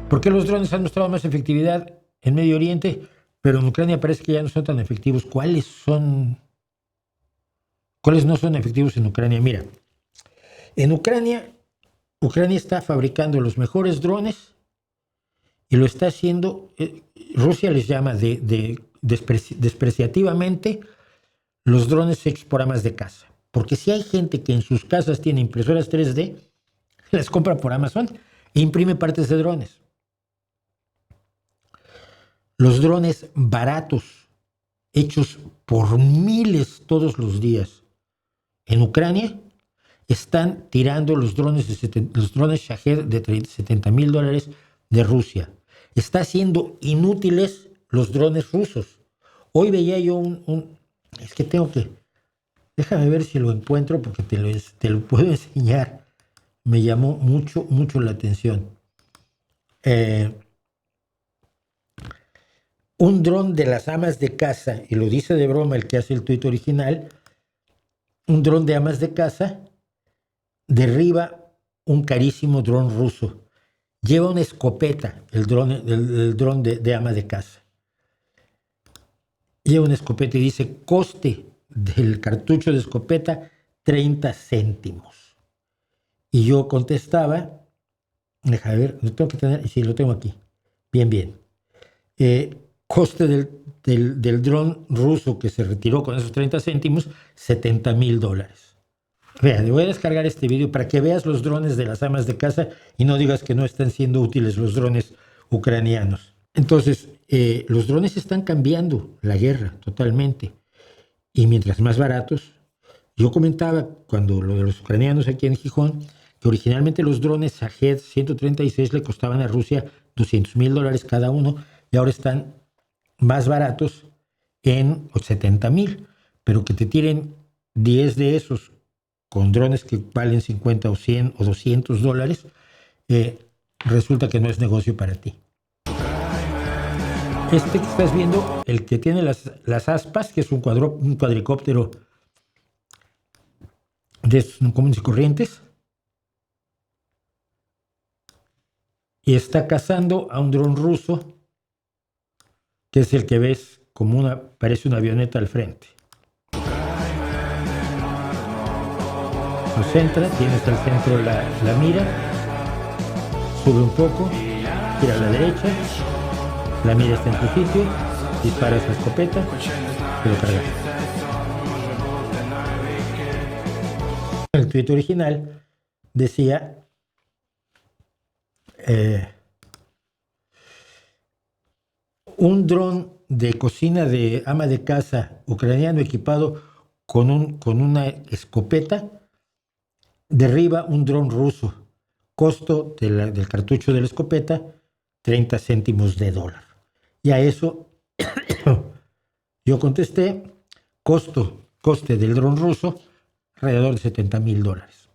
¿Por qué los drones han mostrado más efectividad en Medio Oriente, pero en Ucrania parece que ya no son tan efectivos? ¿Cuáles no son efectivos en Ucrania? Mira, en Ucrania está fabricando los mejores drones y lo está haciendo, Rusia les llama despreciativamente los drones hechos por amas de casa. Porque si hay gente que en sus casas tiene impresoras 3D, las compra por Amazon e imprime partes de drones. Los drones baratos, hechos por miles todos los días en Ucrania, están tirando los drones Shahed de $70,000 de Rusia. Está haciendo inútiles los drones rusos. Hoy veía yo es que déjame ver si lo encuentro porque te lo puedo enseñar. Me llamó mucho la atención. Un dron de las amas de casa, y lo dice de broma el que hace el tuit original, un dron de amas de casa derriba un carísimo dron ruso. Lleva una escopeta, el dron de ama de casa. Lleva una escopeta y dice, coste del cartucho de escopeta, 30 céntimos. Y yo contestaba, déjame ver, lo tengo que tener, sí, lo tengo aquí. Bien. Coste del dron ruso que se retiró con esos 30 céntimos, $70,000. Vea, le voy a descargar este video para que veas los drones de las amas de casa y no digas que no están siendo útiles los drones ucranianos. Entonces, los drones están cambiando la guerra totalmente. Y mientras más baratos, yo comentaba cuando lo de los ucranianos aquí en Gijón, que originalmente los drones Shahed 136 le costaban a Rusia $200,000 cada uno y ahora están más baratos en $70,000, pero que te tiren 10 de esos con drones que valen 50 o 100 o $200, resulta que no es negocio para ti. Este que estás viendo, el que tiene las aspas, que es un cuadricóptero de estos comunes y corrientes, y está cazando a un dron ruso, que es el que ves como parece una avioneta al frente. Lo centra, tiene hasta el centro la mira, sube un poco, gira a la derecha, la mira está en su sitio, dispara esa escopeta y lo carga. El tuit original decía un dron de cocina de ama de casa ucraniano equipado con una escopeta derriba un dron ruso. Costo del cartucho de la escopeta, 30 céntimos de dólar. Y a eso yo contesté, coste del dron ruso, alrededor de $70,000.